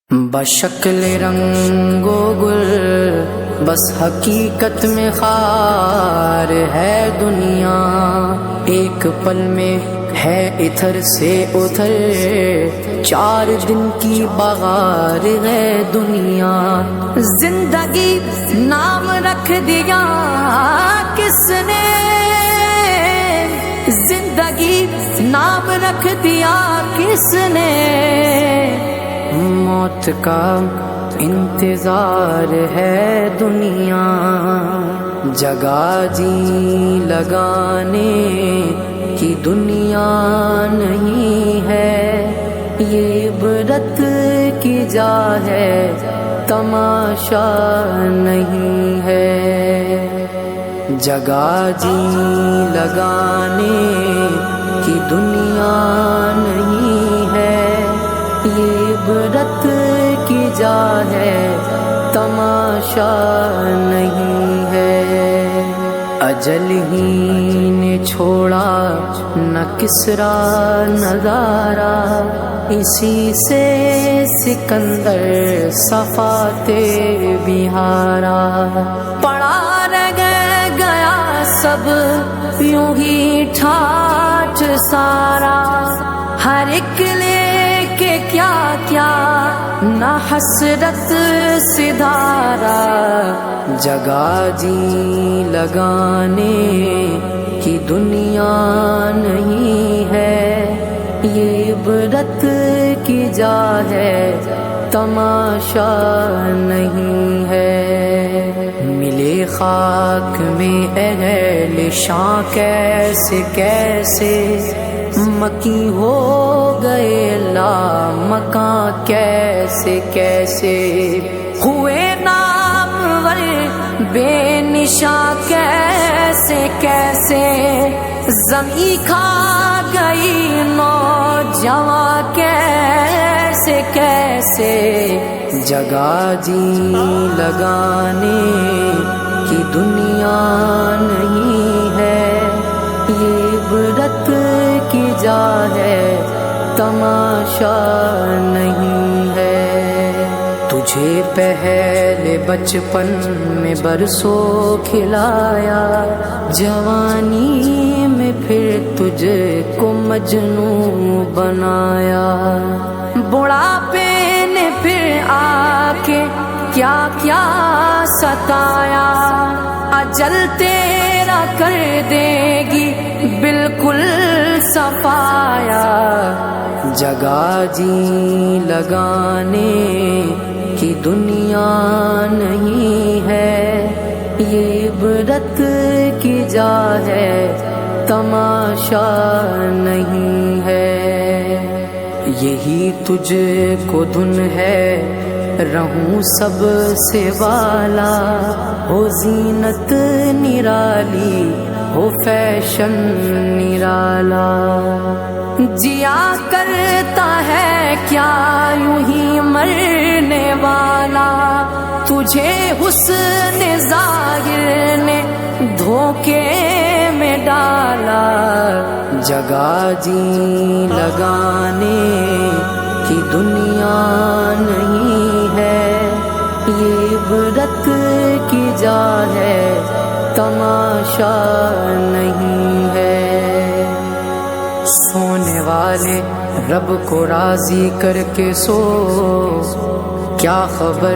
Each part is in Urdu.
بشکل رنگ و گل بس حقیقت میں خار ہے دنیا، ایک پل میں ہے ادھر سے ادھر، 4 دن کی بہار ہے دنیا۔ زندگی نام رکھ دیا کس نے، زندگی نام رکھ دیا کس نے، موت کا انتظار ہے دنیا۔ جگہ جی لگانے کی دنیا نہیں ہے، یہ عبرت کی جا ہے تماشا نہیں ہے۔ جگہ جی لگانے کی دنیا نہیں ہے، یہ عبرت کی جا ہے تماشا نہیں ہے۔ اجل ہی نے چھوڑا نہ کسرا نظارہ، اسی سے سکندر صفاتے بہارا۔ پڑا رہ گیا سب یوں ہی ٹھاٹھ سارا، ہر ایک لے کے کیا کیا نہ حسرت سدھارا۔ جگہ جی لگانے کی دنیا نہیں ہے، یہ عبرت کی جا ہے تماشا نہیں ہے۔ ملے خاک میں اہل شاں کیسے کیسے، مکی ہو گئے لا مکاں کیسے کیسے، ہوئے نامور بے نشاں کیسے کیسے، زمین کھا گئی نوجواں کیسے کیسے۔ جگہ جی لگانے کی دنیا نہیں ہے، یہ عبرت کی جا ہے تماشا نہیں ہے۔ تجھے پہلے بچپن میں برسوں کھلایا، جوانی میں پھر تجھ کو مجنوں بنایا، بڑھاپے نے پھر آ کے کیا کیا ستایا، اجل تیرا کر دے گی بالکل صفایا۔ جگہ جی لگانے کی دنیا نہیں ہے، یہ عبرت کی جا ہے تماشا نہیں ہے۔ یہی تجھ کو دھن ہے رہوں سب سے والا، ہو زینت نرالی ہو فیشن نرالا، جیا کرتا ہے کیا یوں ہی مرنے والا، تجھے حسن ظاہر نے دھوکے میں ڈالا۔ جگہ جی لگانے کی دنیا نہیں ہے، یہ عبرت کی جا ہے تماشا نہیں ہے۔ سونے والے رب کو راضی کر کے سو، کیا خبر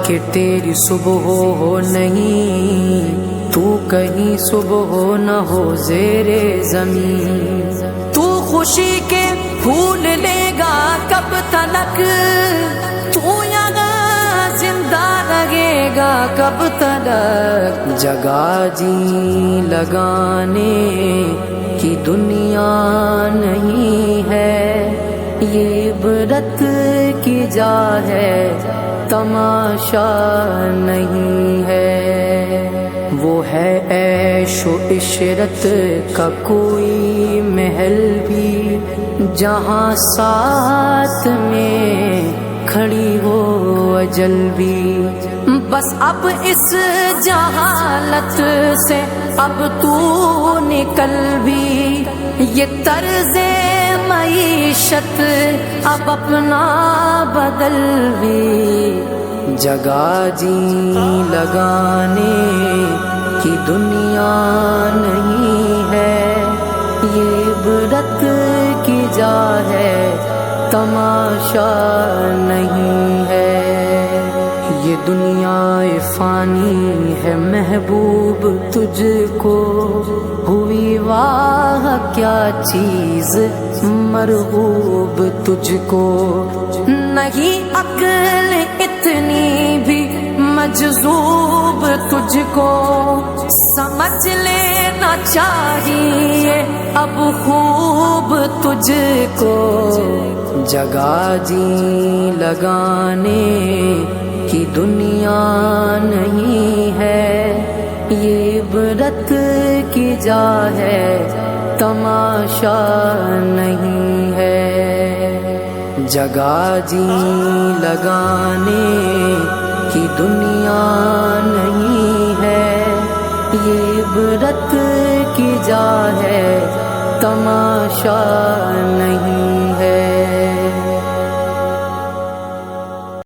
کہ تیری صبح ہو نہیں، تو کہیں صبح ہو نہ ہو زیر زمین۔ تو خوشی کے پھول لے گا کب تلک، تو یہاں زندہ رہے گا کب تلک۔ جگہ جی لگانے کی دنیا نہیں ہے، یہ عبرت کی جا ہے تماشا نہیں ہے۔ وہ ہے عیش و عشرت کا کوئی محل بھی، جہاں ساتھ میں کھڑی ہو اجل بھی، بس اب اس جہالت سے اب تو نکل بھی، یہ طرز معیشت اب اپنا بدلوی، جگہ جی لگانے کی دنیا نہیں ہے، یہ عبرت کی جا ہے تماشا نہیں ہے۔ یہ دنیا فانی ہے محبوب تجھ کو، ہوئی واہ کیا چیز مرغوب تجھ کو، نہیں عقل اتنی بھی مجذوب تجھ کو، سمجھ لینا چاہیے اب خوب تجھ کو، جگہ جی لگانے کی دنیا نہیں ہے، یہ عبرت کی جا ہے تماشا نہیں ہے۔ جگہ جی لگانے کی دنیا نہیں ہے، یہ عبرت کی جا ہے تماشا نہیں